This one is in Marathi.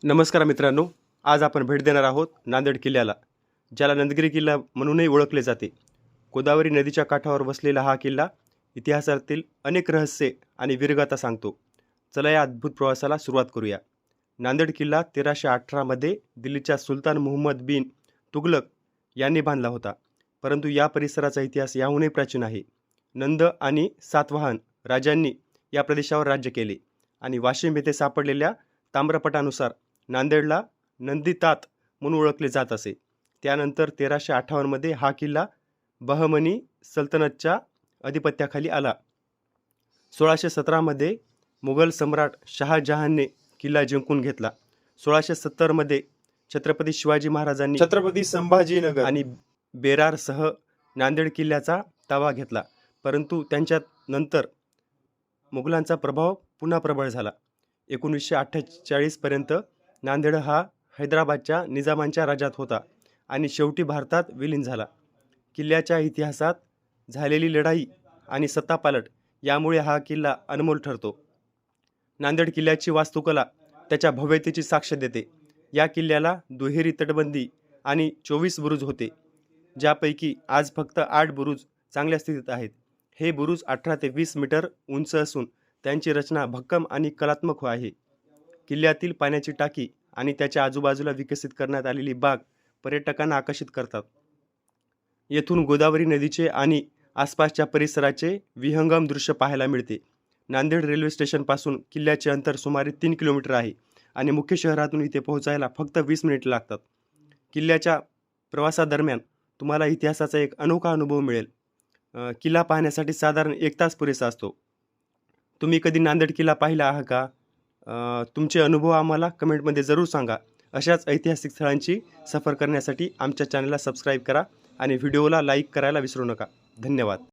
नमस्कार मित्रांनो, आज आपण भेट देणार आहोत नांदेड किल्ल्याला, ज्याला नंदगिरी किल्ला म्हणूनही ओळखले जाते। गोदावरी नदीच्या काठावर वसलेला हा किल्ला इतिहासातील अनेक रहस्ये आणि वीरगाथा सांगतो। चला या अद्भुत प्रवासाला सुरुवात करूया। नांदेड किल्ला 1318 मध्ये दिल्लीच्या सुलतान मुहम्मद बिन तुगलक यांनी बांधला होता, परंतु या परिसराचा इतिहास याहूनही प्राचीन आहे। नंद आणि सातवाहन राजांनी या प्रदेशावर राज्य केले आणि वाशिम येथे सापडलेल्या ताम्रपटानुसार नांदेडला नंदीतात म्हणून ओळखले जात असे। त्यानंतर 1358 मध्ये हा किल्ला बहमनी सल्तनतच्या अधिपत्याखाली आला। 1617 मध्ये मुघल सम्राट शहाजहानने किल्ला जिंकून घेतला। 1670 मध्ये छत्रपती शिवाजी महाराजांनी छत्रपती संभाजीनगर आणि बेरारसह नांदेड किल्ल्याचा ताबा घेतला, परंतु त्यांच्या नंतर मुघलांचा प्रभाव पुन्हा प्रबळ झाला। 1948 पर्यंत नांदेड हा हैदराबादच्या निजामांच्या राज्यात होता आणि शेवटी भारतात विलीन झाला। किल्ल्याच्या इतिहासात झालेली लढाई आणि सत्तापालट यामुळे हा किल्ला अनमोल ठरतो। नांदेड किल्ल्याची वास्तुकला त्याच्या भव्यतेची साक्ष देते। या किल्ल्याला दुहेरी तटबंदी आणि 24 बुरुज होते, ज्यापैकी आज फक्त 8 बुरुज चांगल्या स्थितीत आहेत। हे बुरुज 18 ते 20 मीटर उंच असून त्यांची रचना भक्कम आणि कलात्मक आहे। किल्ल्यातील पाण्याची टाकी आणि त्याच्या आजूबाजूला विकसित करण्यात आलेली बाग पर्यटकांना आकर्षित करतात। येथून गोदावरी नदीचे आणि आसपासच्या परिसराचे विहंगम दृश्य पाहायला मिळते। नांदेड रेल्वे स्टेशन पासून किल्ल्याचे अंतर सुमारे 3 किलोमीटर आहे आणि मुख्य शहरातून इथे पोहोचायला फक्त 20 मिनिटे लागतात। किल्ल्याच्या प्रवासादरम्यान तुम्हाला इतिहासाचा एक अनोखा अनुभव मिळेल। किल्ला पाहण्यासाठी साधारण 1 तास पुरेसा असतो। तुम्ही कधी नांदेड किल्ला पाहिला आहे का? तुमचे अनुभव आम्हाला कमेंटमध्ये जरूर सांगा। अशाच ऐतिहासिक स्थळांची सफर करण्यासाठी आमच्या चॅनलला सबस्क्राईब करा आणि व्हिडिओला लाईक करायला विसरू नका। धन्यवाद।